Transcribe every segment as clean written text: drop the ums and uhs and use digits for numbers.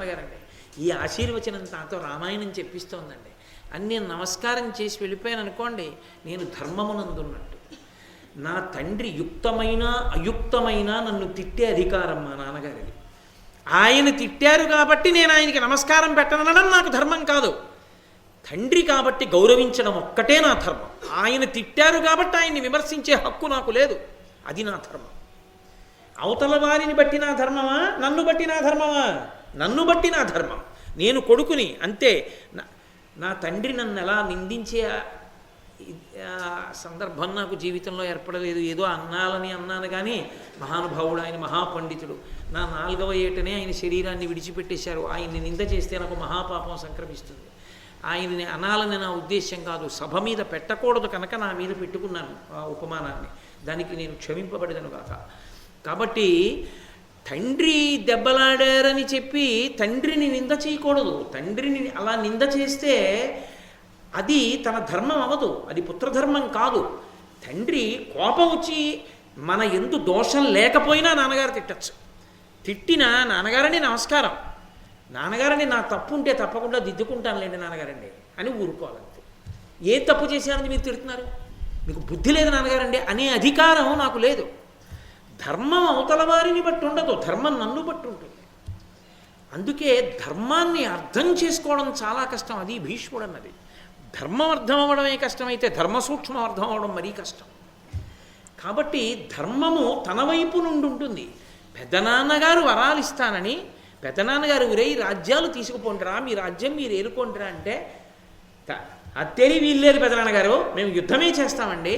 నాన్నగారండి. ఈ ఆశీర్వచనం నాతో రామాయణం చెప్పిస్తోందండి అని నేను నమస్కారం చేసి వెళ్ళిపోయాను అనుకోండి, నేను ధర్మమునందున్నట్టు. నా తండ్రి యుక్తమైన అయుక్తమైన నన్ను తిట్టే అధికారం మా నాన్నగారిది. ఆయన తిట్టారు కాబట్టి నేను ఆయనకి నమస్కారం పెట్టనడం నాకు ధర్మం కాదు. తండ్రి కాబట్టి గౌరవించడం ఒక్కటే నా ధర్మం. ఆయన తిట్టారు కాబట్టి ఆయన్ని విమర్శించే హక్కు నాకు లేదు. అది నా ధర్మం. అవతల వారిని బట్టి నా ధర్మమా, నన్ను బట్టి నా ధర్మమా? నన్ను బట్టి నా ధర్మం. నేను కొడుకుని అంతే. నా తండ్రి నన్ను ఎలా నిందించే సందర్భం నాకు జీవితంలో ఏర్పడలేదు. ఏదో అన్నాలని అన్నాను కానీ మహానుభావుడు, ఆయన మహాపండితుడు. నా 4వ ఏటనే ఆయన శరీరాన్ని విడిచిపెట్టేశారు. ఆయన్ని నింద చేస్తే నాకు మహాపాపం సంక్రమిస్తుంది. ఆయన్ని అనాలని నా ఉద్దేశ్యం కాదు. సభ మీద పెట్టకూడదు కనుక నా మీద పెట్టుకున్నాను ఆ ఉపమానాన్ని. దానికి నేను క్షమింపబడదను కాక. కాబట్టి తండ్రి దెబ్బలాడారని చెప్పి తండ్రిని నింద చేయకూడదు. తండ్రిని అలా నింద చేస్తే అది తన ధర్మం అవ్వదు. అది పుత్రధర్మం కాదు. తండ్రి కోపం వచ్చి మన ఎందు దోషం లేకపోయినా నాన్నగారు తిట్టచ్చు. తిట్టినా నాన్నగారని నమస్కారం, నాన్నగారని నా తప్పు ఉంటే తప్పకుండా దిద్దుకుంటానులేండి నాన్నగారండి అని ఊరుకోవాలంతే. ఏ తప్పు చేశారని మీరు తిడుతున్నారు? మీకు బుద్ధి లేదు నాన్నగారండి అనే అధికారం నాకు లేదు. ధర్మం అవతల వారిని బట్టి ఉండదు, ధర్మం నన్ను బట్టి ఉంటుంది. అందుకే ధర్మాన్ని అర్థం చేసుకోవడం చాలా కష్టం. అది భీష్ముడు అన్నది. ధర్మం అర్థం అవ్వడమే కష్టమైతే ధర్మ సూక్ష్మం అర్థం అవ్వడం మరీ కష్టం. కాబట్టి ధర్మము తన వైపు నుండి ఉంటుంది. పెద్దనాన్నగారు వరాలు ఇస్తానని, పెద్దనాన్నగారు ఉరే రాజ్యాలు తీసుకుపోండిరా, మీ రాజ్యం మీరు ఏలుకోండిరా అంటే అత్తేరి వీల్లేరు పెద్దనాన్నగారు, మేము యుద్ధమే చేస్తామండి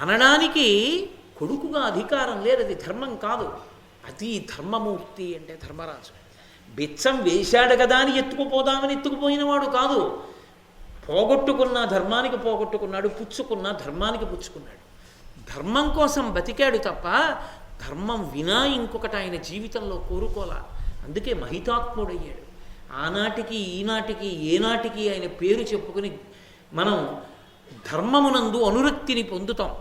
అనడానికి కొడుకుగా అధికారం లేదు. అది ధర్మం కాదు. అది ధర్మమూర్తి అంటే ధర్మరాజు. బిచ్చం వేశాడు కదా అని ఎత్తుకుపోదామని ఎత్తుకుపోయినవాడు కాదు. పోగొట్టుకున్న ధర్మానికి పోగొట్టుకున్నాడు, పుచ్చుకున్న ధర్మానికి పుచ్చుకున్నాడు. ధర్మం కోసం బతికాడు తప్ప ధర్మం వినా ఇంకొకటి ఆయన జీవితంలో కోరుకోలా. అందుకే మహితాత్ముడయ్యాడు. ఆనాటికి ఈనాటికి ఏనాటికి ఆయన పేరు చెప్పుకుని మనం ధర్మమునందు అనురక్తిని పొందుతాం.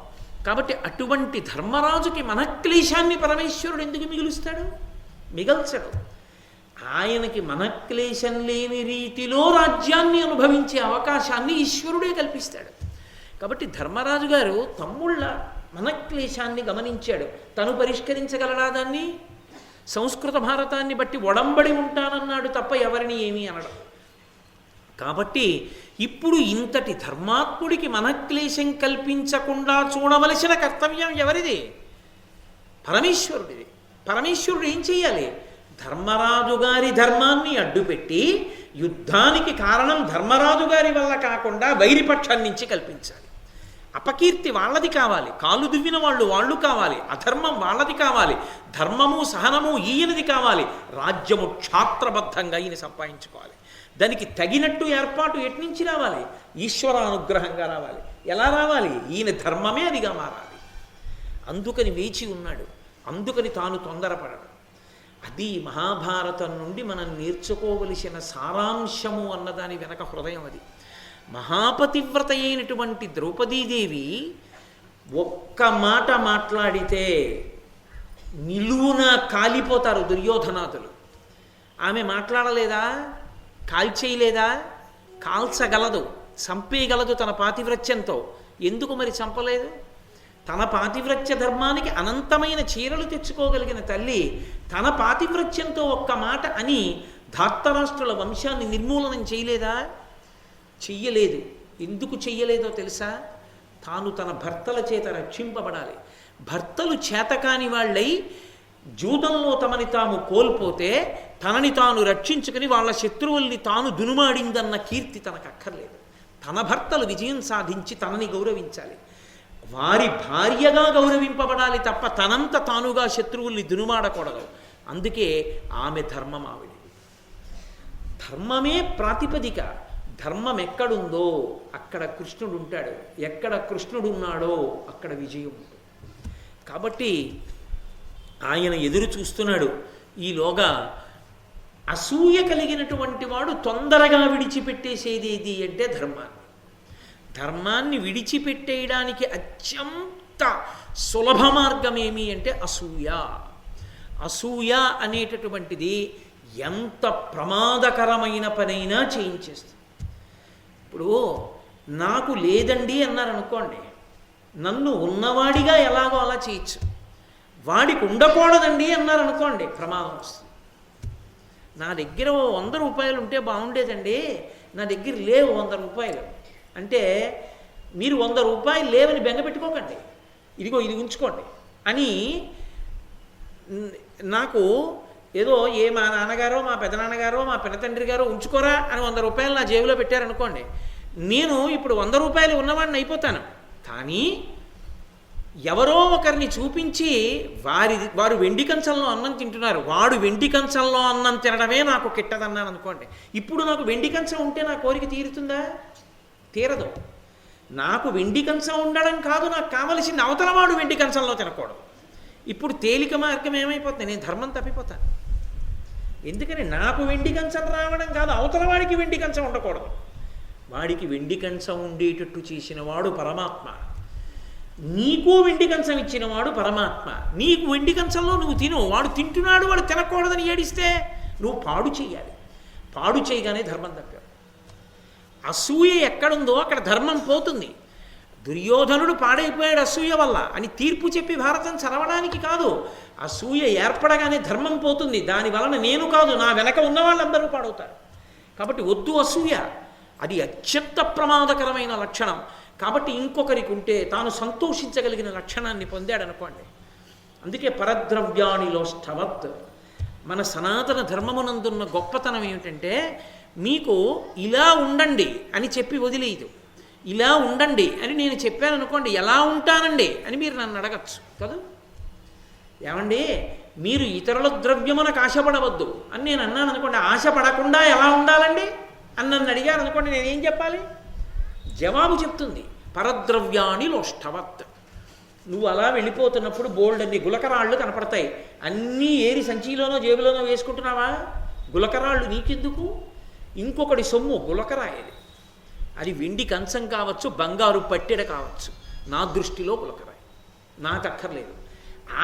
కాబట్టి అటువంటి ధర్మరాజుకి మనక్లేశాన్ని పరమేశ్వరుడు ఎందుకు మిగులుస్తాడు? మిగల్చడు. ఆయనకి మనక్లేశం లేని రీతిలో రాజ్యాన్ని అనుభవించే అవకాశాన్ని ఈశ్వరుడే కల్పిస్తాడు. కాబట్టి ధర్మరాజు గారు తమ్ముళ్ళ మనక్లేశాన్ని గమనించాడు. తను పరిష్కరించగలడా దాన్ని? సంస్కృత భారతాన్ని బట్టి ఒడంబడి ఉంటానన్నాడు తప్ప ఎవరిని ఏమీ అనడం. కాబట్టి ఇప్పుడు ఇంతటి ధర్మాత్ముడికి మనక్లేశం కల్పించకుండా చూడవలసిన కర్తవ్యం ఎవరిది? పరమేశ్వరుడిది. పరమేశ్వరుడు ఏం చెయ్యాలి? ధర్మరాజు గారి ధర్మాన్ని అడ్డుపెట్టి యుద్ధానికి కారణం ధర్మరాజు గారి వల్ల కాకుండా వైరిపక్షం నుంచి కల్పించాలి. అపకీర్తి వాళ్ళది కావాలి, కాలు దువ్విన వాళ్ళు కావాలి, అధర్మం వాళ్ళది కావాలి, ధర్మము సహనము ఈయనది కావాలి. రాజ్యము క్షాత్రబద్ధంగా ఈయన సంపాదించుకోవాలి. దానికి తగినట్టు ఏర్పాటు ఎట్నుంచి రావాలి? ఈశ్వరానుగ్రహంగా రావాలి. ఎలా రావాలి? ఈయన ధర్మమే అదిగా మారాలి. అందుకని వేచి ఉన్నాడు. అందుకని తాను తొందరపడడు. అది మహాభారతం నుండి మనం నేర్చుకోవలసిన సారాంశము అన్నదాని వెనక హృదయం అది. మహాపతివ్రత అయినటువంటి ద్రౌపదీదేవి ఒక్క మాట మాట్లాడితే నిలువున కాలిపోతారు దుర్యోధనాదులు. ఆమె మాట్లాడలేదా? కాల్చేయలేదా? కాల్చగలదు, చంపేయగలదు తన పాతివ్రత్యంతో. ఎందుకు మరి చంపలేదు? తన పాతివ్రత్య ధర్మానికి అనంతమైన చీరలు తెచ్చుకోగలిగిన తల్లి తన పాతివ్రత్యంతో ఒక్క మాట అని ధార్తరాష్ట్రుల వంశాన్ని నిర్మూలనం చేయలేదా? చెయ్యలేదు. ఎందుకు చెయ్యలేదో తెలుసా? తాను తన భర్తల చేత రక్షింపబడాలి. భర్తలు చేతకాని వాళ్ళై జూదంలో తమని తాము కోల్పోతే తనని తాను రక్షించుకుని వాళ్ళ శత్రువుల్ని తాను దునుమాడిందన్న కీర్తి తనకు అక్కర్లేదు. తన భర్తలు విజయం సాధించి తనని గౌరవించాలి. వారి భార్యగా గౌరవింపబడాలి తప్ప తనంత తానుగా శత్రువుల్ని దునుమాడకూడదు. అందుకే ఆమె ధర్మం ఆవిడ. ధర్మమే ప్రాతిపదిక. ధర్మం ఎక్కడుందో అక్కడ కృష్ణుడు ఉంటాడు. ఎక్కడ కృష్ణుడు ఉన్నాడో అక్కడ విజయం ఉంటుంది. కాబట్టి ఆయన ఎదురు చూస్తున్నాడు. ఈలోగా అసూయ కలిగినటువంటి వాడు తొందరగా విడిచిపెట్టేసేది ఏది అంటే ధర్మాన్ని. ధర్మాన్ని విడిచిపెట్టేయడానికి అత్యంత సులభ మార్గం ఏమి అంటే అసూయ. అసూయ అనేటటువంటిది ఎంత ప్రమాదకరమైన పనైనా చేయించేస్తుంది. ఇప్పుడు నాకు లేదండి అన్నారనుకోండి, నన్ను ఉన్నవాడిగా ఎలాగో అలా చేయొచ్చు. వాడికి ఉండకూడదండి అన్నారనుకోండి, ప్రమాదం వస్తుంది. నా దగ్గర 100 రూపాయలు ఉంటే బాగుండేదండి, నా దగ్గర లేవు 100 రూపాయలు అంటే, మీరు 100 రూపాయలు లేవని బెంగ పెట్టుకోకండి, ఇదిగో ఇది ఉంచుకోండి అని నాకు ఏదో మా నాన్నగారో మా పెదనాన్నగారో మా పెద్దతండ్రి గారో ఉంచుకోరా అని 100 రూపాయలు నా జేబులో పెట్టారనుకోండి, నేను ఇప్పుడు 100 రూపాయలు ఉన్నవాడిని అయిపోతాను. కానీ ఎవరో ఒకరిని చూపించి వారు వెండి కంచంలో అన్నం తింటున్నారు, వాడు వెండి కంచంలో అన్నం తినడమే నాకు కిట్టదన్నాను అనుకోండి, ఇప్పుడు నాకు వెండి కంచం ఉంటే నా కోరిక తీరుతుందా? తీరదు. నాకు వెండి కంచం ఉండడం కాదు, నాకు కావలసింది అవతలవాడు వెండి కంచంలో తినకూడదు. ఇప్పుడు తేలిక మార్గం ఏమైపోతుంది, నేను ధర్మం తప్పిపోతాను. ఎందుకని నాకు వెండి కంచం రావడం కాదు, అవతలవాడికి వెండి కంచం ఉండకూడదు. వాడికి వెండి కంచం ఉండేటట్టు చేసిన వాడు పరమాత్మ, నీకు వెండి కంచం ఇచ్చినవాడు పరమాత్మ. నీకు వెండి కంచంలో నువ్వు తిను, వాడు తింటున్నాడు వాడు తినకూడదని ఏడిస్తే నువ్వు పాడు చేయాలి. పాడు చేయగానే ధర్మం తప్పాడు. అసూయ ఎక్కడుందో అక్కడ ధర్మం పోతుంది. దుర్యోధనుడు పాడైపోయాడు అసూయ వల్ల అని తీర్పు చెప్పి భారతం చదవడానికి కాదు, అసూయ ఏర్పడగానే ధర్మం పోతుంది. దాని వలన నేను కాదు, నా వెనక ఉన్న వాళ్ళందరూ పాడవుతారు. కాబట్టి వద్దు అసూయ, అది అత్యంత ప్రమాదకరమైన లక్షణం. కాబట్టి ఇంకొకరికి ఉంటే తాను సంతోషించగలిగిన లక్షణాన్ని పొందాడనుకోండి. అందుకే పరద్రవ్యానిలోష్టవత్ మన సనాతన ధర్మమునందున్న గొప్పతనం ఏమిటంటే, మీకు ఇలా ఉండండి అని చెప్పి వదిలేయదు. ఇలా ఉండండి అని నేను చెప్పాను అనుకోండి, ఎలా ఉంటానండి అని మీరు నన్ను అడగచ్చు కదా. ఏమండి మీరు ఇతరుల ద్రవ్యమునకు ఆశపడవద్దు అని నేను అన్నాను అనుకోండి, ఆశపడకుండా ఎలా ఉండాలండి అని నన్ను అడిగారు అనుకోండి, నేనేం చెప్పాలి? జవాబు చెప్తుంది పరద్రవ్యాని లోష్టవత్. నువ్వు అలా వెళ్ళిపోతున్నప్పుడు బోల్డ్ అన్ని గులకరాళ్ళు కనపడతాయి, అన్నీ ఏరి సంచిలోనో జేబులోనో వేసుకుంటున్నావా? గులకరాళ్ళు నీకెందుకు? ఇంకొకటి సొమ్ము గులకరాయది, అది వెండి కంచం కావచ్చు, బంగారు పట్టెడ కావచ్చు, నా దృష్టిలో గులకరాయి, నాకు అక్కర్లేదు.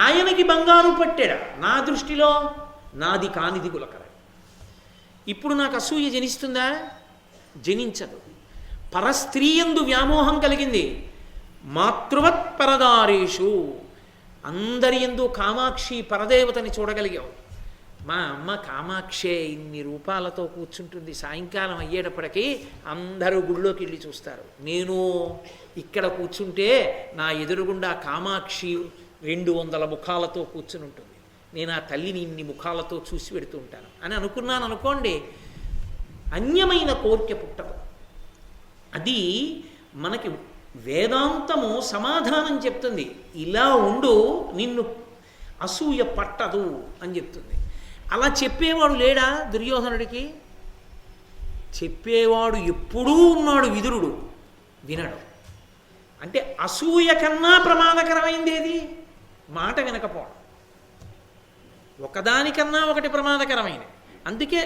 ఆయనకి బంగారు పట్టెడ, నా దృష్టిలో నాది కానిది గులకరాయి. ఇప్పుడు నాకు అసూయ జనిస్తుందా? జనించదు. పరస్త్రీయందు వ్యామోహం కలిగింది, మాతృవత్ పరదారేషు, అందరి యందు కామాక్షి పరదేవతని చూడగలిగావు. మా అమ్మ కామాక్షే ఇన్ని రూపాలతో కూర్చుంటుంది, సాయంకాలం అయ్యేటప్పటికీ అందరూ గుళ్ళోకి వెళ్ళి చూస్తారు. నేను ఇక్కడ కూర్చుంటే నా ఎదురుగుండా కామాక్షి 200 ముఖాలతో కూర్చుని ఉంటుంది, నేను ఆ తల్లిని ఇన్ని ముఖాలతో చూసి పెడుతూ ఉంటాను అని అనుకున్నాను అనుకోండి, అన్యమైన కోరిక పుట్టదు. అది మనకి వేదాంతము సమాధానం చెప్తుంది, ఇలా ఉండు నిన్ను అసూయ పట్టదు అని చెప్తుంది. అలా చెప్పేవాడు లేడా దుర్యోధనుడికి? చెప్పేవాడు ఎప్పుడూ ఉన్నాడు, విదురుడు వినడు. అంటే అసూయ కన్నా ప్రమాదకరమైంది ఏది? మాట వినకపోవడం. ఒకదానికన్నా ఒకటి ప్రమాదకరమైనది. అందుకే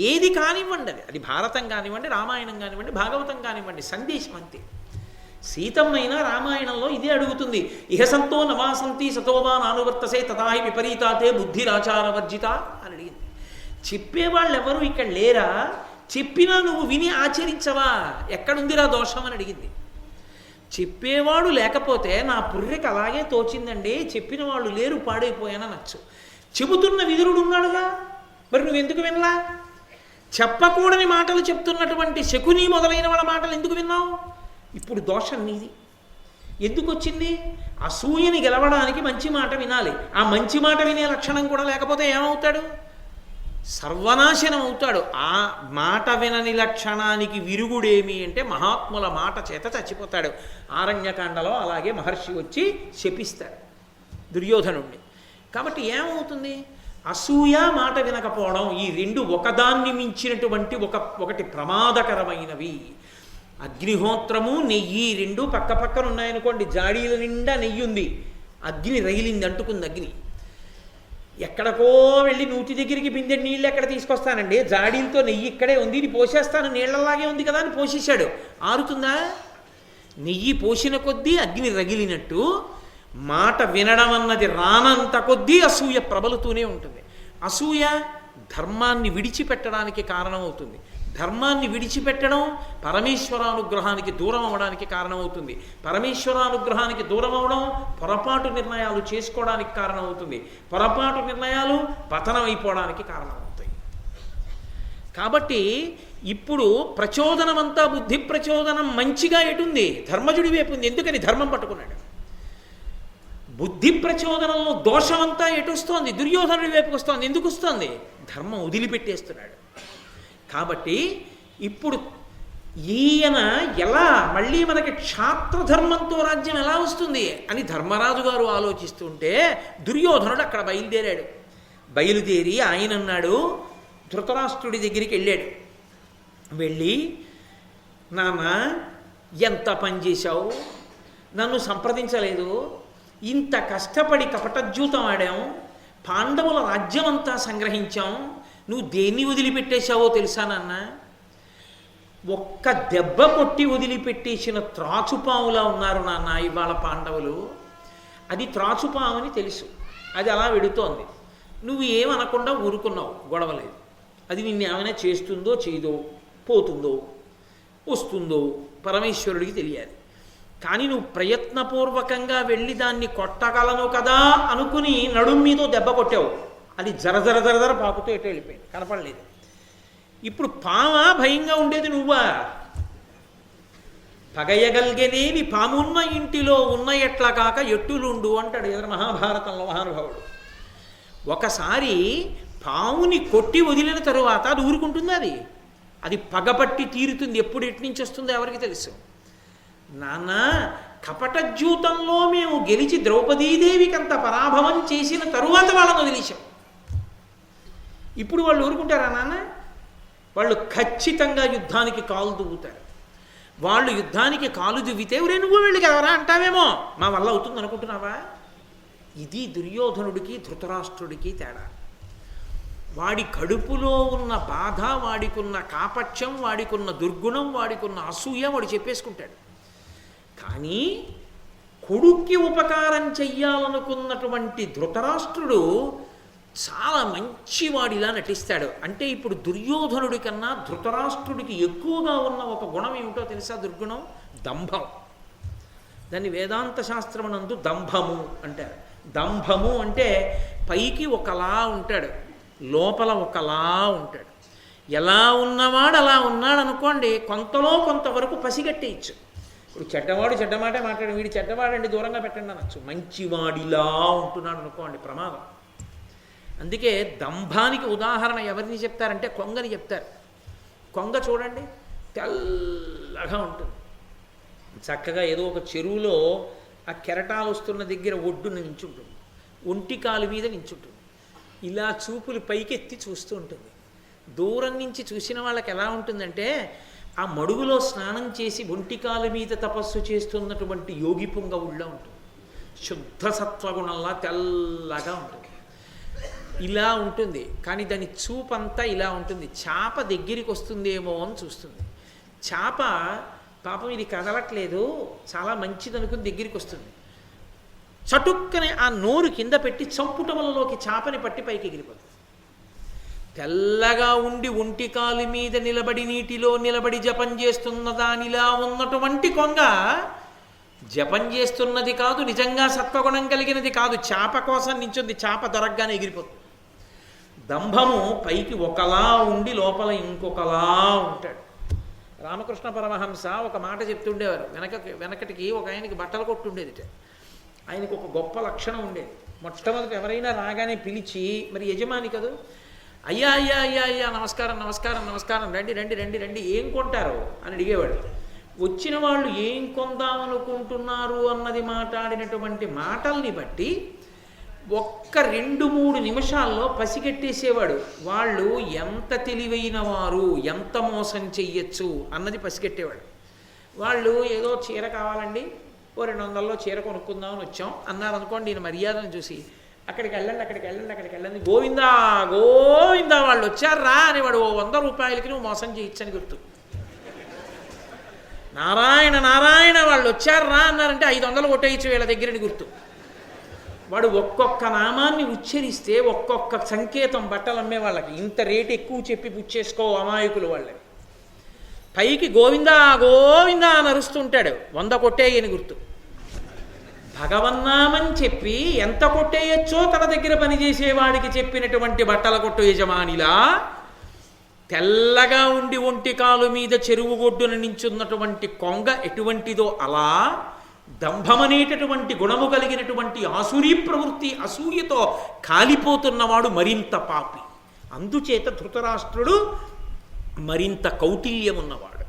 ఏది కానివ్వండి, అది భారతం కానివ్వండి, రామాయణం కానివ్వండి, భాగవతం కానివ్వండి, సందేశం అంతే. సీతమ్మైనా రామాయణంలో ఇదే అడుగుతుంది, ఇహ సంతో నవాసంతి సతోవా నానువర్తసే తథాహి విపరీతాతే బుద్ధిరాచారవర్జిత అని అడిగింది. చెప్పేవాళ్ళు ఎవరు ఇక్కడ లేరా? చెప్పినా నువ్వు విని ఆచరించవా? ఎక్కడుందిరా దోషం అని అడిగింది. చెప్పేవాడు లేకపోతే నా పుర్రెకి అలాగే తోచిందండి, చెప్పిన వాళ్ళు లేరు, పాడైపోయాననొచ్చు. చెబుతున్న విదురుడు ఉన్నాడుగా, మరి నువ్వెందుకు వినలా? చెప్పకూడని మాటలు చెప్తున్నటువంటి శకుని మొదలైన వాళ్ళ మాటలు ఎందుకు విన్నావు? ఇప్పుడు దోషం నీది. ఎందుకు వచ్చింది? అసూయని గెలవడానికి మంచి మాట వినాలి. ఆ మంచి మాట వినే లక్షణం కూడా లేకపోతే ఏమవుతాడు? సర్వనాశనం అవుతాడు. ఆ మాట వినని లక్షణానికి విరుగుడేమి అంటే మహాత్ముల మాట చేత చచ్చిపోతాడు. ఆరణ్యకాండలో అలాగే మహర్షి వచ్చి శపిస్తాడు దుర్యోధనుణ్ణి. కాబట్టి ఏమవుతుంది? అసూయ, మాట వినకపోవడం, ఈ రెండు ఒకదాన్ని మించినటువంటి ఒకటి ప్రమాదకరమైనవి. అగ్నిహోత్రము, నెయ్యి రెండు పక్క పక్కన ఉన్నాయనుకోండి, జాడీల నిండా నెయ్యి ఉంది, అగ్ని రగిలింది, అంటుకుంది అగ్ని. ఎక్కడికో వెళ్ళి నూతి దగ్గరికి బిందె నీళ్ళు ఎక్కడ తీసుకొస్తానండి, జాడీలతో నెయ్యి ఇక్కడే ఉంది, ఇది పోసేస్తాను, నీళ్ళలాగే ఉంది కదా అని పోసేశాడు. ఆరుతుందా? నెయ్యి పోసిన కొద్దీ అగ్ని రగిలినట్టు మాట వినడం అన్నది రానంత కొద్దీ అసూయ ప్రబలుతూనే ఉంటుంది. అసూయ ధర్మాన్ని విడిచిపెట్టడానికి కారణమవుతుంది. ధర్మాన్ని విడిచిపెట్టడం పరమేశ్వరానుగ్రహానికి దూరం అవడానికి కారణమవుతుంది. పరమేశ్వరానుగ్రహానికి దూరం అవడం పొరపాటు నిర్ణయాలు చేసుకోవడానికి కారణమవుతుంది. పొరపాటు నిర్ణయాలు పతనం అయిపోవడానికి కారణమవుతాయి. కాబట్టి ఇప్పుడు ప్రచోదనమంతా బుద్ధి ప్రచోదనం మంచిగా ఎటుంది? ధర్మజుడి వైపు ఉంది. ఎందుకని? ధర్మం పట్టుకున్నాడు. బుద్ధి ప్రచోదనంలో దోషమంతా ఎటుస్తోంది? దుర్యోధనుడి వైపుకి వస్తోంది. ఎందుకు వస్తోంది? ధర్మం వదిలిపెట్టేస్తున్నాడు. కాబట్టి ఇప్పుడు ఈయన ఎలా మళ్ళీ మనకి క్షాత్రధర్మంతో రాజ్యం ఎలా వస్తుంది అని ధర్మరాజు గారు ఆలోచిస్తుంటే దుర్యోధనుడు అక్కడ బయలుదేరాడు. బయలుదేరి ఆయన అన్నాడు, ధృతరాష్ట్రుడి దగ్గరికి వెళ్ళాడు. వెళ్ళి, నాన్న ఎంత పని చేశావు, నన్ను సంప్రదించలేదు, ఇంత కష్టపడి కపటజ్యూతం ఆడాం, పాండవుల రాజ్యం అంతా సంగ్రహించాం, నువ్వు దేన్ని వదిలిపెట్టేశావో తెలుసా నాన్న? ఒక్క దెబ్బ కొట్టి వదిలిపెట్టేసిన త్రాచుపాములా ఉన్నారు నాన్న ఇవాళ పాండవులు. అది త్రాచుపాము అని తెలుసు, అది అలా వెడుతోంది. నువ్వు ఏమనకుండా ఊరుకున్నావు, గొడవలేదు. అది నిన్ను ఏమైనా చేస్తుందో చేయదో, పోతుందో వస్తుందో పరమేశ్వరుడికి తెలియాలి. కానీ నువ్వు ప్రయత్నపూర్వకంగా వెళ్ళి దాన్ని కొట్టగలను కదా అనుకుని నడుం మీదో దెబ్బ కొట్టావు. అది జర పాకుతూ ఎటో వెళ్ళిపోయింది, కనపడలేదు. ఇప్పుడు పామా భయంగా ఉండేది నువ్వా? పగయగలిగేదేవి పామున్న ఇంటిలో ఉన్న ఎట్లా కాక ఎట్టులుండు అంటాడు ఎదురు మహాభారతంలో మహానుభావుడు. ఒకసారి పాముని కొట్టి వదిలిన తరువాత అది ఊరుకుంటుంది. అది పగపట్టి తీరుతుంది. ఎప్పుడు ఎటు నుంచి వస్తుందో ఎవరికి తెలుసు. నాన్న, కపటజ్యూతంలో మేము గెలిచి ద్రౌపదీదేవికి అంత పరాభవం చేసిన తరువాత వాళ్ళని వదిలేశాం. ఇప్పుడు వాళ్ళు ఊరుకుంటారా నాన్న? వాళ్ళు ఖచ్చితంగా యుద్ధానికి కాలు దువ్వుతారు. వాళ్ళు యుద్ధానికి కాలు దువ్వితే ఒరే నువ్వు వెళ్ళి కదరా అంటావేమో, మా వల్ల అవుతుంది అనుకుంటున్నావా? ఇది దుర్యోధనుడికి ధృతరాష్ట్రుడికి తేడా. వాడి కడుపులో ఉన్న బాధ, వాడికున్న కాపట్యం, వాడికున్న దుర్గుణం, వాడికున్న అసూయ వాడు చెప్పేసుకుంటాడు. కానీ కొడుక్కి ఉపకారం చెయ్యాలనుకున్నటువంటి ధృతరాష్ట్రుడు చాలా మంచివాడిలా నటిస్తాడు. అంటే ఇప్పుడు దుర్యోధనుడి కన్నా ధృతరాష్ట్రుడికి ఎక్కువగా ఉన్న ఒక గుణం ఏమిటో తెలుసా? దుర్గుణం దంభం. దాన్ని వేదాంత శాస్త్రమునందు దంభము అంటారు. దంభము అంటే పైకి ఒకలా ఉంటాడు, లోపల ఒకలా ఉంటాడు. ఎలా ఉన్నవాడు అలా ఉన్నాడు అనుకోండి, కొంతలో కొంతవరకు పసిగట్టేయచ్చు. ఇప్పుడు చెడ్డవాడు చెడ్డమాటే మాట్లాడు, వీడు చెడ్డవాడండి దూరంగా పెట్టండి అనొచ్చు. మంచివాడిలా ఉంటున్నాడు అనుకోండి, ప్రమాదం. అందుకే దంభానికి ఉదాహరణ ఎవరిని చెప్తారంటే కొంగని చెప్తారు. కొంగ చూడండి, తెల్లగా ఉంటుంది. చక్కగా ఏదో ఒక చెరువులో ఆ కెరటాలు వస్తున్న దగ్గర ఒడ్డున నించుంటుంది, ఒంటికాలు మీద నించుంటుంది. ఇలా చూపులు పైకెత్తి చూస్తూ ఉంటుంది. దూరం నుంచి చూసిన వాళ్ళకి ఎలా ఉంటుందంటే ఆ మడుగులో స్నానం చేసి ఒంటికాల మీద తపస్సు చేస్తున్నటువంటి యోగి పుంగవుళ్ళ ఉంటుంది. శుద్ధ సత్వగుణంలా తెల్లగా ఉంటుంది. ఇలా ఉంటుంది. కానీ దాని చూపంతా ఇలా ఉంటుంది. చేప దగ్గరికి వస్తుందేమో అని చూస్తుంది. చేప పాపం ఇది కదలట్లేదు, చాలా మంచిది అనుకుని దగ్గరికి వస్తుంది. చటుక్కనే ఆ నోరు కింద పెట్టి చంపుటవలలోకి చేపని పట్టి పైకి ఎగిరిపోతుంది. తెల్లగా ఉండి ఒంటికాలు మీద నిలబడి నీటిలో నిలబడి జపం చేస్తున్న దానిలా ఉన్నటువంటి కొంగ జపం చేస్తున్నది కాదు, నిజంగా సత్వగుణం కలిగినది కాదు, చేప కోసం నించుంది. చేప దొరకగానే ఎగిరిపోతుంది. దంభము పైకి ఒకలా ఉండి లోపల ఇంకొకలా ఉంటాడు. రామకృష్ణ పరమహంస ఒక మాట చెప్తుండేవారు. వెనకటికి ఒక ఆయనకి బట్టలు కొట్టుండేది. ఆయనకు ఒక గొప్ప లక్షణం ఉండేది. మొట్టమొదటి ఎవరైనా రాగానే పిలిచి, మరి యజమాని కదా, అయ్యా అయ్యా అయ్యా అయ్యా నమస్కారం నమస్కారం నమస్కారం, రండి రండి రండి రండి, ఏం కొంటారు అని అడిగేవాడు. వచ్చిన వాళ్ళు ఏం కొందామనుకుంటున్నారు అన్నది మాట్లాడినటువంటి మాటల్ని బట్టి ఒక్క 2-3 నిమిషాల్లో పసిగట్టేసేవాడు. వాళ్ళు ఎంత తెలివైన వారు, ఎంత మోసం చెయ్యొచ్చు అన్నది పసిగట్టేవాడు. వాళ్ళు ఏదో చీర కావాలండి, ఓ 200లో చీర కొనుక్కుందామని వచ్చాం అన్నారు అనుకోండి. నేను మర్యాదను చూసి అక్కడికి వెళ్ళండి అక్కడికి వెళ్ళండి అక్కడికి వెళ్ళండి, గోవిందా గోవిందా వాళ్ళు వచ్చారా అనేవాడు. ఓ 100 రూపాయలకి నువ్వు మోసం చేయొచ్చని గుర్తు. నారాయణ నారాయణ వాళ్ళు వచ్చారా అన్నారంటే 500 కొట్టేయచ్చు వీళ్ళ దగ్గరని గుర్తు. వాడు ఒక్కొక్క నామాన్ని ఉచ్చరిస్తే ఒక్కొక్క సంకేతం బట్టలు అమ్మే వాళ్ళకి ఇంత రేటు ఎక్కువ చెప్పి పుచ్చేసుకో అమాయకులు వాళ్ళని. పైకి గోవిందా గోవిందా అని అరుస్తుంటాడు, 100 కొట్టేయని గుర్తు. భగవన్నామని చెప్పి ఎంత కొట్టేయచ్చో తన దగ్గర పనిచేసేవాడికి చెప్పినటువంటి బట్టల కొట్టు యజమానిలా తెల్లగా ఉండి ఒంటి కాలు మీద చెరువు ఒడ్డున నించున్నటువంటి కొంగ ఎటువంటిదో అలా దంభమనేటటువంటి గుణము కలిగినటువంటి ఆసురీ ప్రవృత్తి అసూయతో కాలిపోతున్నవాడు మరింత పాపి. అందుచేత ధృతరాష్ట్రుడు మరింత కౌటిల్యం ఉన్నవాడు.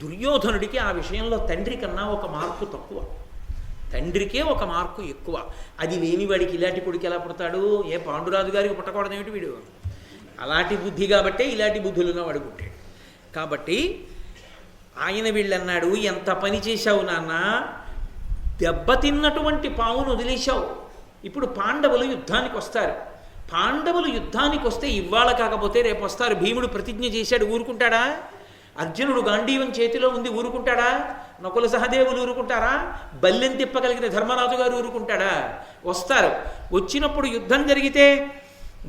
దుర్యోధనుడికి ఆ విషయంలో తండ్రి కన్నా ఒక మార్కు తక్కువ, తండ్రికే ఒక మార్కు ఎక్కువ. అది లేనివాడికి ఇలాంటి కొడుకు ఎలా పుడతాడు? ఏ పాండురాజు గారికి పుట్టకూడదేమిటి వీడు? అలాంటి బుద్ధి కాబట్టే ఇలాంటి బుద్ధులున్న వాడు పుట్టాడు. కాబట్టి ఆయన వీళ్ళన్నాడు, ఎంత పని చేశావు నాన్న, దెబ్బతిన్నటువంటి పావును వదిలేశావు. ఇప్పుడు పాండవులు యుద్ధానికి వస్తారు. పాండవులు యుద్ధానికి వస్తే ఇవాళ కాకపోతే రేపు వస్తారు. భీముడు ప్రతిజ్ఞ చేశాడు, ఊరుకుంటాడా? అర్జునుడు గాంధీవం చేతిలో ఉంది, ఊరుకుంటాడా? నకుల సహదేవులు ఊరుకుంటారా? బల్లెం తిప్పగలిగిన ధర్మరాజు గారు ఊరుకుంటాడా? వస్తారు. వచ్చినప్పుడు యుద్ధం జరిగితే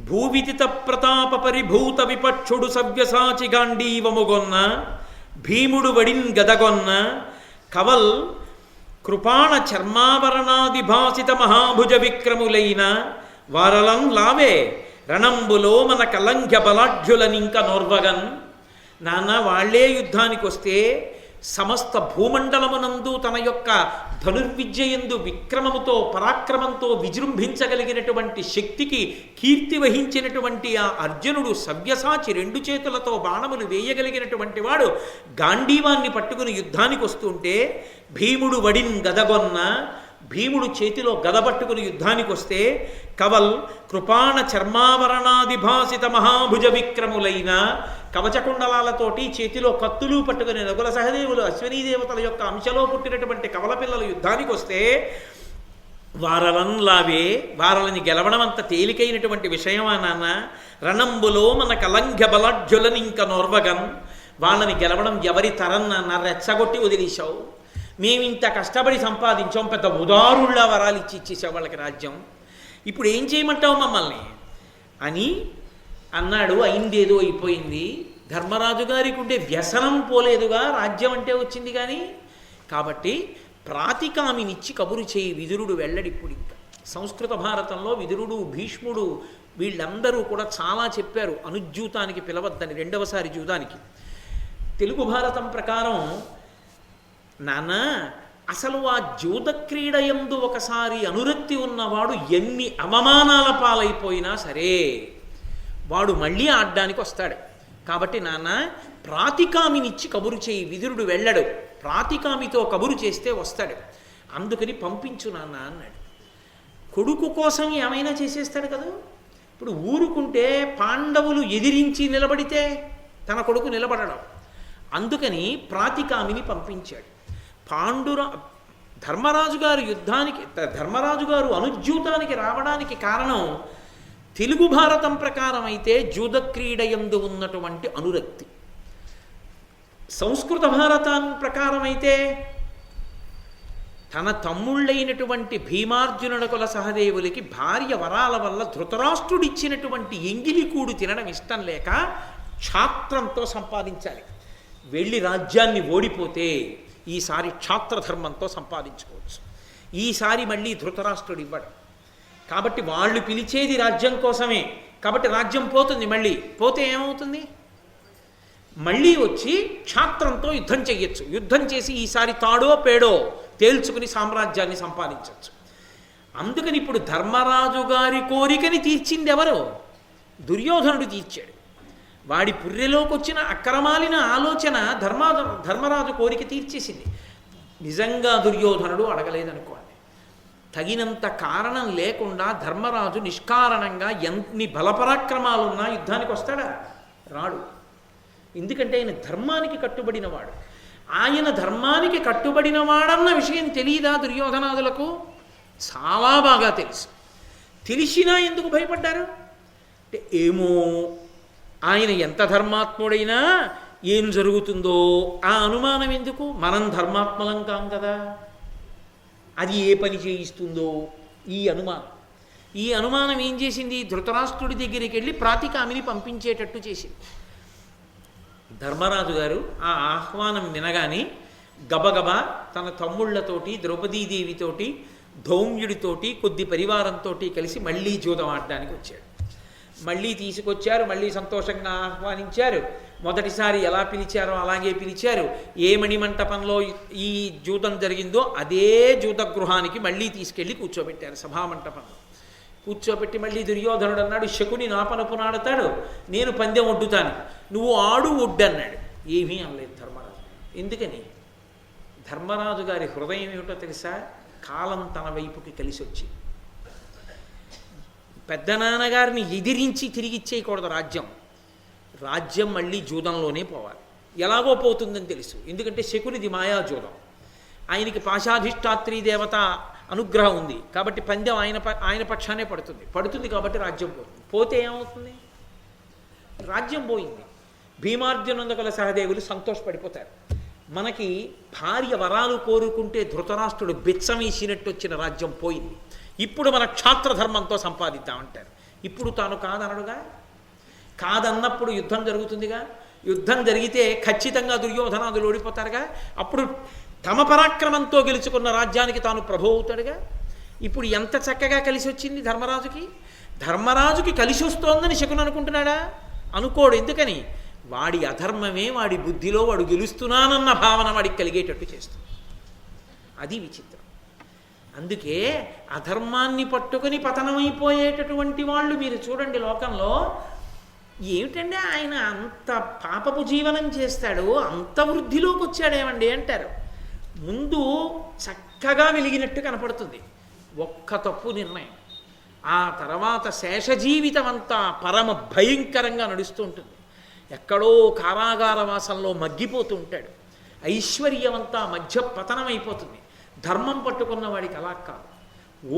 భూవిదిత ప్రతాప పరిభూత విపక్షుడు సవ్యసాచి గాంధీవముగొన్న భీముడు వడిన్ గదగొన్న కవల్ కృపాణ చర్మావరణాది భాసిత మహాభుజ విక్రములైన వారలం లావే రణంబులో మన కలంఘ్య బలాఢ్యులనింక నోర్వగన్. నాన్న వాళ్లే యుద్ధానికి వస్తే సమస్త భూమండలమునందు తన యొక్క ధనుర్విద్యయందు విక్రమముతో పరాక్రమంతో విజృంభించగలిగినటువంటి శక్తికి కీర్తి వహించినటువంటి ఆ అర్జునుడు సవ్యసాచి 2 చేతులతో బాణములు వేయగలిగినటువంటి వాడు గాంధీవాన్ని పట్టుకుని యుద్ధానికి వస్తుంటే భీముడు వడిన్ గదగొన్న, భీముడు చేతిలో గద పట్టుకుని యుద్ధానికి వస్తే కవల్ కృపాణ చర్మావరణాది భాసిత మహాభుజ విక్రములైన కవచకుండలాలతోటి చేతిలో కత్తులు పట్టుకుని నకుల సహదేవులు అశ్వినీ దేవతల యొక్క అంశలో పుట్టినటువంటి కవల పిల్లలు యుద్ధానికి వస్తే వారలన్లావే, వారలని గెలవడం అంత తేలికైనటువంటి విషయమా నాన్న? రణంబులో మన కలంఘ్య బలాఢ్యులని ఇంక నోర్వగన్. వాళ్ళని గెలవడం ఎవరి తరం నాన్న? రెచ్చగొట్టి వదిలేశావు. మేమింత కష్టపడి సంపాదించాం, పెద్ద ఉదారుళ్ళ వరాలు ఇచ్చేసావు వాళ్ళకి రాజ్యం. ఇప్పుడు ఏం చేయమంటావు మమ్మల్ని అని అన్నాడు. అయిందేదో అయిపోయింది. ధర్మరాజు గారికి ఉండే వ్యసనం పోలేదుగా, రాజ్యం అంటే వచ్చింది కానీ. కాబట్టి ప్రాతికామినిచ్చి కబురు చేయి, విదురుడు వెళ్ళడిప్పుడు. ఇంకా సంస్కృత భారతంలో విదురుడు భీష్ముడు వీళ్ళందరూ కూడా చాలా చెప్పారు అనుజ్యూతానికి పిలవద్దని, 2వసారి జూదానికి. తెలుగు భారతం ప్రకారం నాన్న అసలు ఆ జూద క్రీడయందు ఒకసారి అనురక్తి ఉన్నవాడు ఎన్ని అవమానాల పాలైపోయినా సరే వాడు మళ్ళీ ఆడడానికి వస్తాడు. కాబట్టి నాన్న ప్రాతికామినిచ్చి కబురు చేయి, విదురుడు వెళ్ళడు, ప్రాతికామితో కబురు చేస్తే వస్తాడు, అందుకని పంపించు నాన్న అన్నాడు. కొడుకు కోసం ఏమైనా చేసేస్తాడు కదా. ఇప్పుడు ఊరుకుంటే పాండవులు ఎదిరించి నిలబడితే తన కొడుకు నిలబడడం, అందుకని ప్రాతికామిని పంపించాడు. ధర్మరాజు గారు యుద్ధానికి, ధర్మరాజు గారు అనుజ్యూతానికి రావడానికి కారణం తెలుగు భారతం ప్రకారం అయితే జూదక్రీడయందు ఉన్నటువంటి అనురక్తి. సంస్కృత భారతం ప్రకారం అయితే తన తమ్ముళ్ళైనటువంటి భీమార్జునుడకుల సహదేవులకి భార్య వరాల వల్ల ధృతరాష్ట్రుడిచ్చినటువంటి ఎంగిలికూడు తినడం ఇష్టం లేక క్షాత్రంతో సంపాదించాలి. వెళ్ళి రాజ్యాన్ని ఓడిపోతే ఈసారి క్షాత్రధర్మంతో సంపాదించుకోవచ్చు. ఈసారి మళ్ళీ ధృతరాష్ట్రుడు ఇవ్వడు. కాబట్టి వాళ్ళు పిలిచేది రాజ్యం కోసమే. కాబట్టి రాజ్యం పోతుంది. మళ్ళీ పోతే ఏమవుతుంది? మళ్ళీ వచ్చి క్షాత్రంతో యుద్ధం చెయ్యొచ్చు. యుద్ధం చేసి ఈసారి తాడో పేడో తేల్చుకుని సామ్రాజ్యాన్ని సంపాదించవచ్చు. అందుకని ఇప్పుడు ధర్మరాజు గారి కోరికని తీర్చింది ఎవరు? దుర్యోధనుడు తీర్చాడు. వాడి పుర్రెలోకి వచ్చిన అక్రమాలిన ఆలోచన ధర్మరాజు కోరిక తీర్చేసింది. నిజంగా దుర్యోధనుడు అడగలేదనుకోండి. తగినంత కారణం లేకుండా ధర్మరాజు నిష్కారణంగా ఎన్ని బలపరాక్రమాలున్నా యుద్ధానికి వస్తాడా? రాడు. ఎందుకంటే ఆయన ధర్మానికి కట్టుబడినవాడు. ఆయన ధర్మానికి కట్టుబడినవాడన్న విషయం తెలియదా దుర్యోధనాదులకు? చాలా బాగా తెలుసు. తెలిసినా ఎందుకు భయపడ్డారు అంటే, ఏమో ఆయన ఎంత ధర్మాత్ముడైనా ఏం జరుగుతుందో ఆ అనుమానం ఎందుకు? మనం ధర్మాత్మలం కాం కదా, అది ఏ పని చేయిస్తుందో ఈ అనుమానం. ఈ అనుమానం ఏం చేసింది? ధృతరాష్ట్రుడి దగ్గరికి వెళ్ళి ప్రాతికామిని పంపించేటట్టు చేసింది. ధర్మరాజు గారు ఆ ఆహ్వానం వినగానే గబగబా తన తమ్ముళ్లతోటి, ద్రౌపదీదేవితోటి, ధౌమ్యుడితోటి, కొద్ది పరివారంతో కలిసి మళ్ళీ జూదం ఆడడానికి వచ్చాడు. మళ్ళీ తీసుకొచ్చారు, మళ్ళీ సంతోషంగా ఆహ్వానించారు. మొదటిసారి ఎలా పిలిచారో అలాగే పిలిచారు. ఏ మణిమంటపంలో ఈ జూదం జరిగిందో అదే జూద గృహానికి మళ్ళీ తీసుకెళ్ళి కూర్చోబెట్టారు. సభామంటపంలో కూర్చోబెట్టి మళ్ళీ దుర్యోధనుడు అన్నాడు, శకుని నా పనుపున ఆడతాడు, నేను పందెం ఒడ్డుతాను, నువ్వు ఆడు ఒడ్డు అన్నాడు. ఏమీ అనలేదు ధర్మరాజు. ఎందుకని? ధర్మరాజు గారి హృదయం ఏమిటో తెలుసా? కాలం తన వైపుకి కలిసి వచ్చింది. పెద్దనాన్నగారిని ఎదిరించి తిరిగిచ్చేయకూడదు రాజ్యం. రాజ్యం మళ్ళీ జూదంలోనే పోవాలి. ఎలాగో పోతుందని తెలుసు. ఎందుకంటే శకునిది మాయాజూదం. ఆయనకి పాశాధిష్టాత్రి దేవత అనుగ్రహం ఉంది కాబట్టి పందెం ఆయన పక్షానే పడుతుంది కాబట్టి రాజ్యం పోతుంది. పోతే ఏమవుతుంది? రాజ్యం పోయింది. భీమార్జునందుకుల సహదేవులు సంతోషపడిపోతారు. మనకి భార్య వరాలు కోరుకుంటే ధృతరాష్ట్రుడు బిచ్చమేసినట్టు వచ్చిన రాజ్యం పోయింది. ఇప్పుడు మన క్షాత్రధర్మంతో సంపాదిద్దామంటారు. ఇప్పుడు తాను కాదనడుగా. కాదన్నప్పుడు యుద్ధం జరుగుతుందిగా. యుద్ధం జరిగితే ఖచ్చితంగా దుర్యోధనాదులు ఓడిపోతారుగా. అప్పుడు తమ పరాక్రమంతో గెలుచుకున్న రాజ్యానికి తాను ప్రభు అవుతాడుగా. ఇప్పుడు ఎంత చక్కగా కలిసి వచ్చింది ధర్మరాజుకి. ధర్మరాజుకి కలిసి వస్తోందని శకుని అనుకుంటున్నాడా? అనుకోడు. ఎందుకని? వాడి అధర్మమే వాడి బుద్ధిలో వాడు గెలుస్తున్నానన్న భావన వాడికి కలిగేటట్టు చేస్తుంది. అది విచిత్రం. అందుకే అధర్మాన్ని పట్టుకొని పతనమైపోయేటటువంటి వాళ్ళు మీరు చూడండి లోకంలో. ఏమిటండి ఆయన అంత పాపపు జీవనం చేస్తాడు, అంత వృద్ధిలోకి వచ్చాడేమండి అంటారు. ముందు చక్కగా వెలిగినట్టు కనపడుతుంది, ఒక్క తప్పు నిర్ణయం. ఆ తర్వాత శేష జీవితం అంతా పరమ భయంకరంగా నడుస్తూ ఉంటుంది. ఎక్కడో కారాగార వాసంలో మగ్గిపోతూ ఉంటాడు. ఐశ్వర్యమంతా మధ్య పతనమైపోతుంది. ధర్మం పట్టుకున్న వాడికి అలా కాదు.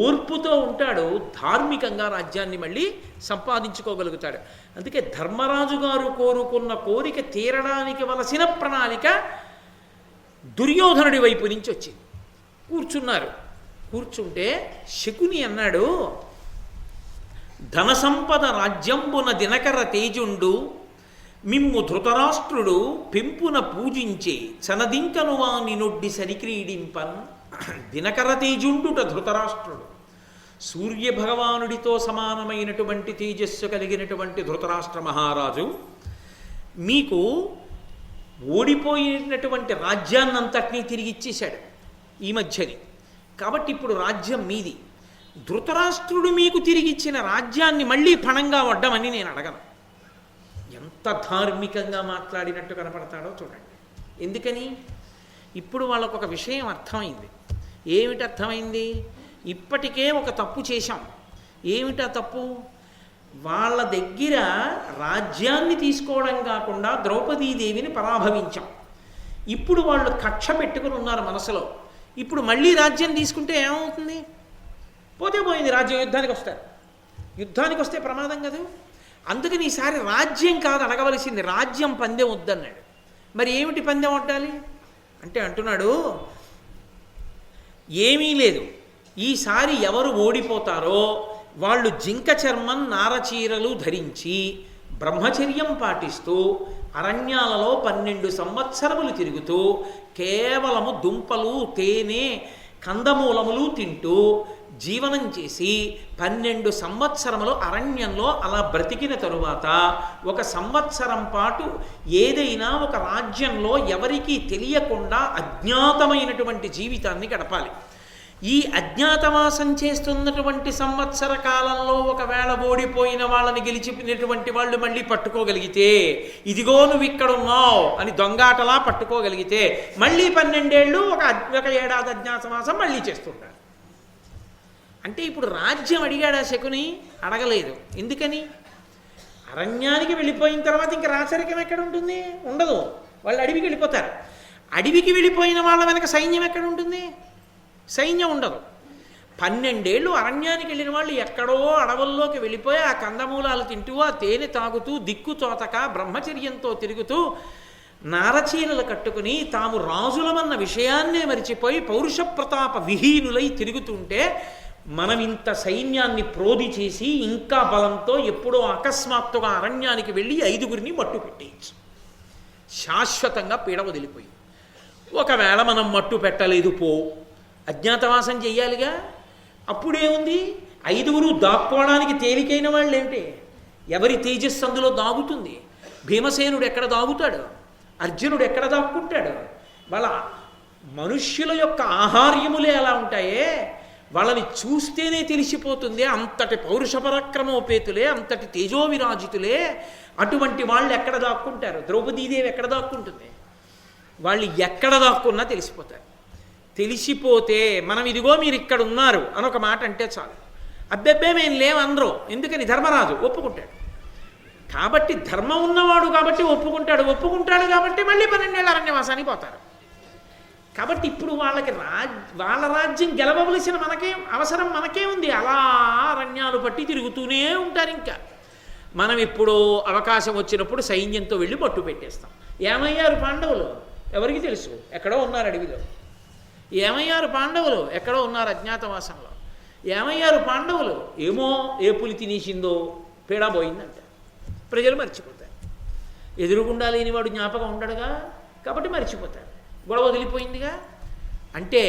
ఓర్పుతో ఉంటాడు, ధార్మికంగా రాజ్యాన్ని మళ్ళీ సంపాదించుకోగలుగుతాడు. అందుకే ధర్మరాజు గారు కోరుకున్న కోరిక తీరడానికి వలసిన ప్రణాళిక దుర్యోధనుడి వైపు నుంచి వచ్చింది. కూర్చున్నారు. కూర్చుంటే శకుని అన్నాడు, ధన సంపద రాజ్యంబున దినకర తేజుండు మిమ్ము ధృతరాష్ట్రుడు పెంపున పూజించే చనదింకను వాని నొడ్డి సరిక్రీడింపన్. దినకర తేజుండుట ధృతరాష్ట్రుడు, సూర్యభగవానుడితో సమానమైనటువంటి తేజస్సు కలిగినటువంటి ధృతరాష్ట్ర మహారాజు మీకు ఓడిపోయినటువంటి రాజ్యాన్నంతటినీ తిరిగి ఇచ్చేశాడు ఈ మధ్యని. కాబట్టి ఇప్పుడు రాజ్యం మీది. ధృతరాష్ట్రుడు మీకు తిరిగిచ్చిన రాజ్యాన్ని మళ్ళీ పణంగా వడ్డమని నేను అడగను. ఎంత ధార్మికంగా మాట్లాడినట్టు కనపడతాడో చూడండి. ఎందుకని? ఇప్పుడు వాళ్ళకు ఒక విషయం అర్థమైంది. ఏమిటి అర్థమైంది? ఇప్పటికే ఒక తప్పు చేశాం. ఏమిటా తప్పు? వాళ్ళ దగ్గర రాజ్యాన్ని తీసుకోవడం కాకుండా ద్రౌపదీదేవిని పరాభవించాం. ఇప్పుడు వాళ్ళు కక్ష పెట్టుకుని ఉన్నారు మనసులో. ఇప్పుడు మళ్ళీ రాజ్యం తీసుకుంటే ఏమవుతుంది? పోతే పోయింది, రాజ్యం యుద్ధానికి వస్తారు. యుద్ధానికి వస్తే ప్రమాదం కదా. అందుకని ఈసారి రాజ్యం కాదు అడగవలసింది, రాజ్యం పందెం వద్దన్నాడు. మరి ఏమిటి పందెం వడ్డాలి అంటే అంటున్నాడు, ఏమీ లేదు, ఈసారి ఎవరు ఓడిపోతారో వాళ్ళు జింక చర్మం నారచీరలు ధరించి బ్రహ్మచర్యం పాటిస్తూ అరణ్యాలలో 12 సంవత్సరములు తిరుగుతూ కేవలము దుంపలు, తేనె, కందమూలములు తింటూ జీవనం చేసి 12 సంవత్సరములు అరణ్యంలో అలా బ్రతికిన తరువాత 1 సంవత్సరం పాటు ఏదైనా ఒక రాజ్యంలో ఎవరికీ తెలియకుండా అజ్ఞాతమైనటువంటి జీవితాన్ని గడపాలి. ఈ అజ్ఞాతవాసం చేస్తున్నటువంటి సంవత్సర కాలంలో ఒకవేళ ఓడిపోయిన వాళ్ళని గెలిచినటువంటి వాళ్ళు మళ్ళీ పట్టుకోగలిగితే, ఇదిగో నువ్వు ఇక్కడ ఉన్నావు అని దొంగాటలా పట్టుకోగలిగితే మళ్ళీ 12 ఏళ్ళు ఒక ఏడాది అజ్ఞాతవాసం మళ్ళీ చేస్తుంటారు. అంటే ఇప్పుడు రాజ్యం అడిగాడా శకుని? అడగలేదు. ఎందుకని? అరణ్యానికి వెళ్ళిపోయిన తర్వాత ఇంక రాచరికం ఎక్కడ ఉంటుంది? ఉండదు. వాళ్ళు అడవికి వెళ్ళిపోతారు. అడవికి వెళ్ళిపోయిన వాళ్ళ వెనక సైన్యం ఎక్కడ ఉంటుంది? సైన్యం ఉండదు. 12 ఏళ్ళు అరణ్యానికి వెళ్ళిన వాళ్ళు ఎక్కడో అడవుల్లోకి వెళ్ళిపోయి ఆ కందమూలాలు తింటూ, ఆ తేనె తాగుతూ, దిక్కు తోతక బ్రహ్మచర్యంతో తిరుగుతూ, నారచీరలు కట్టుకుని తాము రాజులమన్న విషయాన్నే మరిచిపోయి పౌరుష ప్రతాప విహీనులై తిరుగుతుంటే మనం ఇంత సైన్యాన్ని ప్రోధి చేసి ఇంకా బలంతో ఎప్పుడో అకస్మాత్తుగా అరణ్యానికి వెళ్ళి 5గురిని మట్టు పెట్టేయచ్చు, శాశ్వతంగా పీడ వదిలిపోయి. ఒకవేళ మనం మట్టు పెట్టలేదు అజ్ఞాతవాసం చెయ్యాలిగా, అప్పుడేముంది? 5గురు దాక్కోవడానికి తేలికైన వాళ్ళు ఏమిటి? ఎవరి తేజస్సు అందులో దాగుతుంది? భీమసేనుడు ఎక్కడ దాగుతాడు? అర్జునుడు ఎక్కడ దాక్కుంటాడు? వాళ్ళ మనుష్యుల యొక్క ఆహార్యములే అలా ఉంటాయే, వాళ్ళని చూస్తేనే తెలిసిపోతుంది. అంతటి పౌరుష పరాక్రమోపేతులే, అంతటి తేజోవిరాజితులే. అటువంటి వాళ్ళు ఎక్కడ దాక్కుంటారు? ద్రౌపదీదేవి ఎక్కడ దాక్కుంటుంది? వాళ్ళు ఎక్కడ దాక్కున్నా తెలిసిపోతారు. తెలిసిపోతే మనం ఇదిగో మీరు ఇక్కడ ఉన్నారు అని ఒక మాట అంటే చాలు, అబ్బెబ్బే మేము లేవనరు. ఎందుకని? ధర్మరాజు ఒప్పుకుంటాడు కాబట్టి, ధర్మం ఉన్నవాడు కాబట్టి ఒప్పుకుంటాడు కాబట్టి మళ్ళీ 12 ఏళ్ళ అరణ్యవాసానికి పోతారు. కాబట్టి ఇప్పుడు వాళ్ళ రాజ్యం గెలవవలసిన అవసరం మనకే ఉంది. అలా అరణ్యాలు పట్టి తిరుగుతూనే ఉంటారు. ఇంకా మనం ఇప్పుడు అవకాశం వచ్చినప్పుడు సైన్యంతో వెళ్ళి పట్టు పెట్టేస్తాం. ఏమయ్యారు పాండవులు? ఎవరికి తెలుసు? ఎక్కడో ఉన్నారు అడవిలో. ఏమయ్యారు పాండవులు? ఎక్కడో ఉన్నారు అజ్ఞాతవాసంలో. ఏమయ్యారు పాండవులు? ఏమో ఏ పులి తినేసిందో పీడా పోయిందంట. ప్రజలు మర్చిపోతారు. ఎదురుగుండా లేనివాడు జ్ఞాపకం ఉండడుగా, కాబట్టి మర్చిపోతారు. గొడవ వదిలిపోయిందిగా. అంటే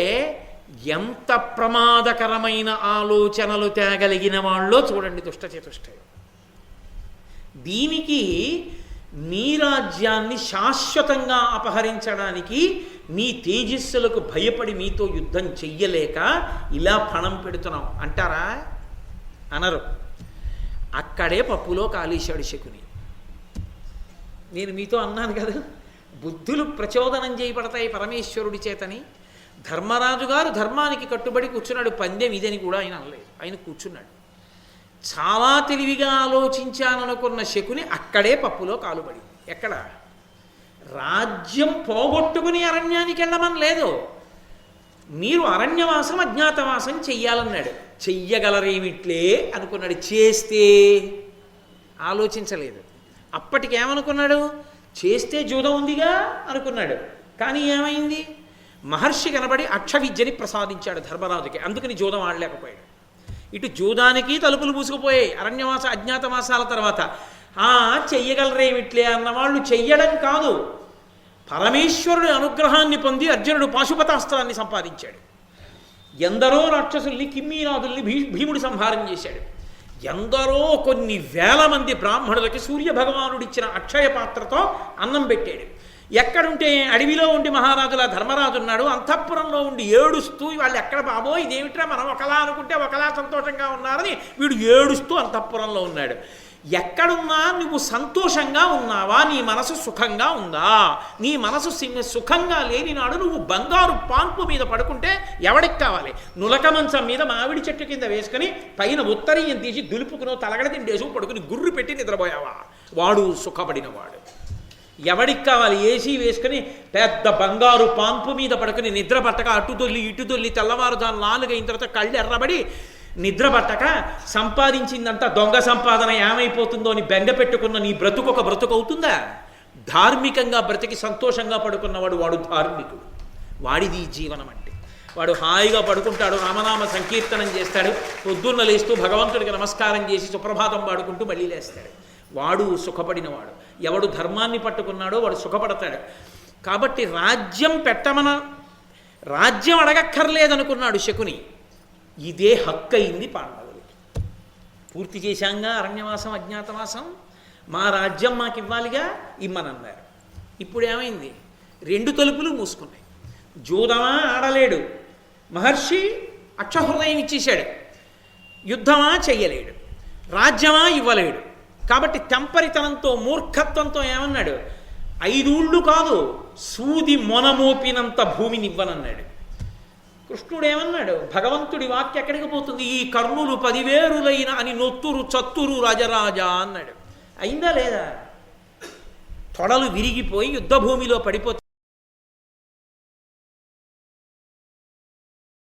ఎంత ప్రమాదకరమైన ఆలోచనలు తేగలిగిన వాళ్ళో చూడండి దుష్టచతుష్టయం. దీనికి నీ రాజ్యాన్ని శాశ్వతంగా అపహరించడానికి నీ తేజస్సులకు భయపడి మీతో యుద్ధం చెయ్యలేక ఇలా పణం పెడుతున్నాం అంటారా? అనరు. అక్కడే పప్పులో కాలేశాడు శకుని. నేను మీతో అన్నాను కదా, బుద్ధులు ప్రచోదనం చేయబడతాయి పరమేశ్వరుడి చేతని. ధర్మరాజు గారు ధర్మానికి కట్టుబడి కూర్చున్నాడు. పందెం ఇదని కూడా ఆయన అనలేదు, ఆయన కూర్చున్నాడు. చాలా తెలివిగా ఆలోచించాననుకున్న శకుని అక్కడే పప్పులో కాలుబడి. ఎక్కడ? రాజ్యం పోగొట్టుకుని అరణ్యానికి వెళ్ళమని లేదు, మీరు అరణ్యవాసం అజ్ఞాతవాసం చెయ్యాలన్నాడు. చెయ్యగలరేమిట్లే అనుకున్నాడు. చేస్తే ఆలోచించలేదు. అప్పటికేమనుకున్నాడు? చేస్తే జూదం ఉందిగా అనుకున్నాడు. కానీ ఏమైంది? మహర్షి కనబడి అక్షవిద్యని ప్రసాదించాడు ధర్మరాజుకి. అందుకని జూదం ఆడలేకపోయాడు. ఇటు జూదానికి తలుపులు మూసుకుపోయాయి అరణ్యవాస అజ్ఞాతవాసాల తర్వాత. చెయ్యగలరేమిట్లే అన్నవాళ్ళు చెయ్యడం కాదు, పరమేశ్వరుడి అనుగ్రహాన్ని పొంది అర్జునుడు పాశుపతాస్త్రాన్ని సంపాదించాడు. ఎందరో రాక్షసుల్ని కిమ్మీనాదుల్ని భీముడు సంహారం చేశాడు. ఎందరో కొన్ని వేల మంది బ్రాహ్మణులకి సూర్యభగవానుడిచ్చిన అక్షయ పాత్రతో అన్నం పెట్టాడు. ఎక్కడుంటే అడవిలో ఉండి మహారాజుల ధర్మరాజు ఉన్నాడు, అంతఃపురంలో ఉండి ఏడుస్తూ వాళ్ళు ఎక్కడ బాబో ఇదేమిట్రా మనం ఒకలా అనుకుంటే ఒకలా సంతోషంగా ఉన్నారని వీడు ఏడుస్తూ అంతఃపురంలో ఉన్నాడు. ఎక్కడున్నా నువ్వు సంతోషంగా ఉన్నావా? నీ మనసు సుఖంగా ఉందా? నీ మనసు సుఖంగా లేని నాడు నువ్వు బంగారు పాన్పు మీద పడుకుంటే ఎవడికి కావాలి? నులక మంచం మీద మామిడి చెట్టు కింద వేసుకుని పైన ఉత్తరీయం తీసి దులుపుకునో తలగడ తిండేసు పడుకుని గుర్రు పెట్టి నిద్రపోయావా? వాడు సుఖపడినవాడు. ఎవడికి కావాలి? ఏసీ వేసుకుని పెద్ద బంగారు పాన్పు మీద పడుకుని నిద్ర పట్టక అటు దొల్లి ఇటు దొల్లి తెల్లవారుజాము 4 అయిన తర్వాత కళ్ళు ఎర్రబడి నిద్ర పట్టక సంపాదించిందంతా దొంగ సంపాదన ఏమైపోతుందో అని బెంగ పెట్టుకున్న నీ బ్రతుకు ఒక బ్రతుకు అవుతుందా? ధార్మికంగా బ్రతికి సంతోషంగా పడుకున్నవాడు వాడు ధార్మికుడు. వాడిది జీవనం అంటే. వాడు హాయిగా పడుకుంటాడు, రామనామ సంకీర్తనం చేస్తాడు, పొద్దున్న లేస్తూ భగవంతుడికి నమస్కారం చేసి సుప్రభాతం పాడుకుంటూ మళ్ళీ లేస్తాడు. వాడు సుఖపడినవాడు. ఎవడు ధర్మాన్ని పట్టుకున్నాడో వాడు సుఖపడతాడు. కాబట్టి రాజ్యం అడగక్కర్లేదనుకున్నాడు శకుని. ఇదే హక్కు అయింది పాండవులకి. పూర్తి చేశాంగా అరణ్యవాసం అజ్ఞాతవాసం, మా రాజ్యం మాకు ఇవ్వాలిగా, ఇమ్మనన్నారు. ఇప్పుడు ఏమైంది? 2 తలుపులు మూసుకున్నాయి. జూదమా ఆడలేడు, మహర్షి అక్షహృదయం ఇచ్చేశాడు. యుద్ధమా చెయ్యలేడు, రాజ్యమా ఇవ్వలేడు. కాబట్టి తెంపరితనంతో మూర్ఖత్వంతో ఏమన్నాడు? 5 ఊళ్ళు కాదు, సూది మొనమోపినంత భూమిని ఇవ్వనన్నాడు. కృష్ణుడు ఏమన్నాడు? భగవంతుడి వాక్య ఎక్కడికి పోతుంది? ఈ కర్ణులు 10,000 అని నొత్తురు చత్తురు రాజరాజా అన్నాడు. అయిందా లేదా? తొడలు విరిగిపోయి యుద్ధభూమిలో పడిపోతే